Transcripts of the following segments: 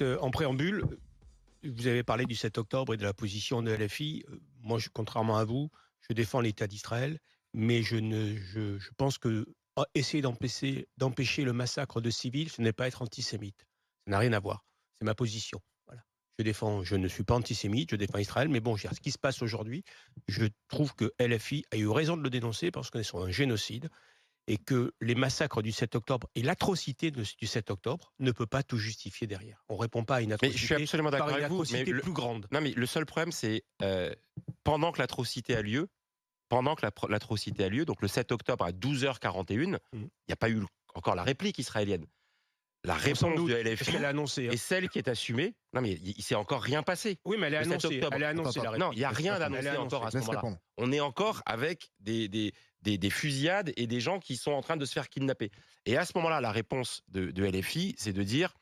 En préambule, vous avez parlé du 7 octobre et de la position de LFI. Moi, contrairement à vous, je défends l'État d'Israël, mais je pense que essayer d'empêcher le massacre de civils, ce n'est pas être antisémite. Ça n'a rien à voir. C'est ma position. Voilà. Je ne suis pas antisémite, je défends Israël, mais bon, ce qui se passe aujourd'hui, je trouve que LFI a eu raison de le dénoncer parce qu'on est sur un génocide et que les massacres du 7 octobre et l'atrocité du 7 octobre ne peut pas tout justifier derrière. On ne répond pas à une Mais atrocité je suis absolument d'accord par une avec vous. atrocité plus grande. Non, mais le seul problème, c'est pendant que l'atrocité a lieu, donc le 7 octobre à 12h41, il n'y a pas eu encore la réplique israélienne. La réponse de LFI est celle qui est assumée. Non, mais il ne s'est encore rien passé. Oui, mais elle est annoncée. Elle est annoncée. Non, il n'y a rien d'annoncé encore à ce moment-là. On est encore avec des fusillades et des gens qui sont en train de se faire kidnapper. Et à ce moment-là, la réponse de LFI, c'est de dire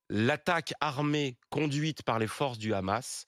l'attaque armée conduite par les forces du Hamas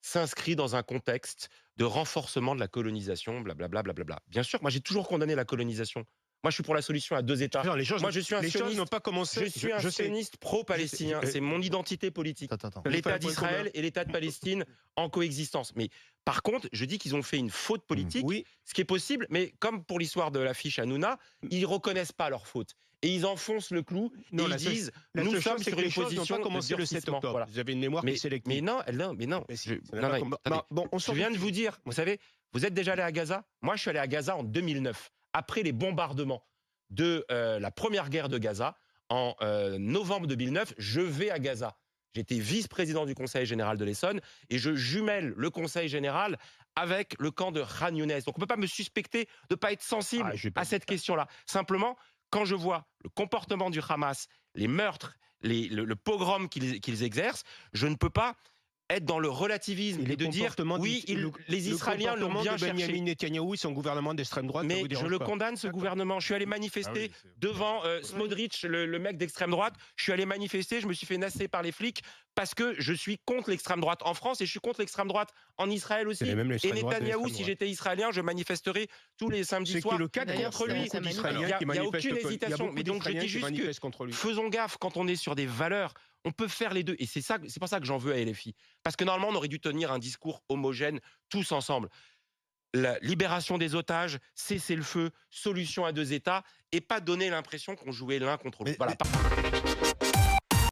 s'inscrit dans un contexte de renforcement de la colonisation, blablabla. Bien sûr, moi j'ai toujours condamné la colonisation. Moi, je suis pour la solution à deux États. Moi, je suis un sioniste. N'ont pas commencé. Je suis un sioniste pro-palestinien. C'est mon identité politique. L'État d'Israël et l'État de Palestine en coexistence. Mais par contre, je dis qu'ils ont fait une faute politique, ce qui est possible. Mais comme pour l'histoire de l'affiche Hanouna, ils reconnaissent pas leur faute et ils enfoncent le clou. Et ils disent nous sommes sur une position de durcissement. Voilà. Vous avez une mémoire qui est sélective. Mais non. Je viens de vous dire. Vous savez, vous êtes déjà allé à Gaza. Moi, je suis allé à Gaza en 2009. Après les bombardements de la première guerre de Gaza, en novembre 2009, je vais à Gaza. J'étais vice-président du Conseil général de l'Essonne et je jumelle le Conseil général avec le camp de Khan Younes. Donc on ne peut pas me suspecter de ne pas être sensible à cette question-là. Simplement, quand je vois le comportement du Hamas, les meurtres, le pogrom qu'ils exercent, je ne peux pas être dans le relativisme et de dire oui, les Israéliens l'ont bien cherché. Benjamin Netanyahou et son gouvernement d'extrême droite. Mais je le condamne, ce gouvernement. Je suis allé manifester devant Smotrich, le mec d'extrême droite. Je suis allé manifester, je me suis fait nasser par les flics parce que je suis contre l'extrême droite en France et je suis contre l'extrême droite en Israël aussi. Et Netanyahou, si j'étais israélien, je manifesterais tous les samedis soirs contre lui. Il n'y a aucune hésitation. Mais donc je dis juste que faisons gaffe quand on est sur des valeurs. On peut faire les deux. Et c'est pour ça que j'en veux à LFI. Parce que normalement, on aurait dû tenir un discours homogène, tous ensemble. La libération des otages, cesser le feu, solution à deux États, et pas donner l'impression qu'on jouait l'un contre l'autre. Voilà.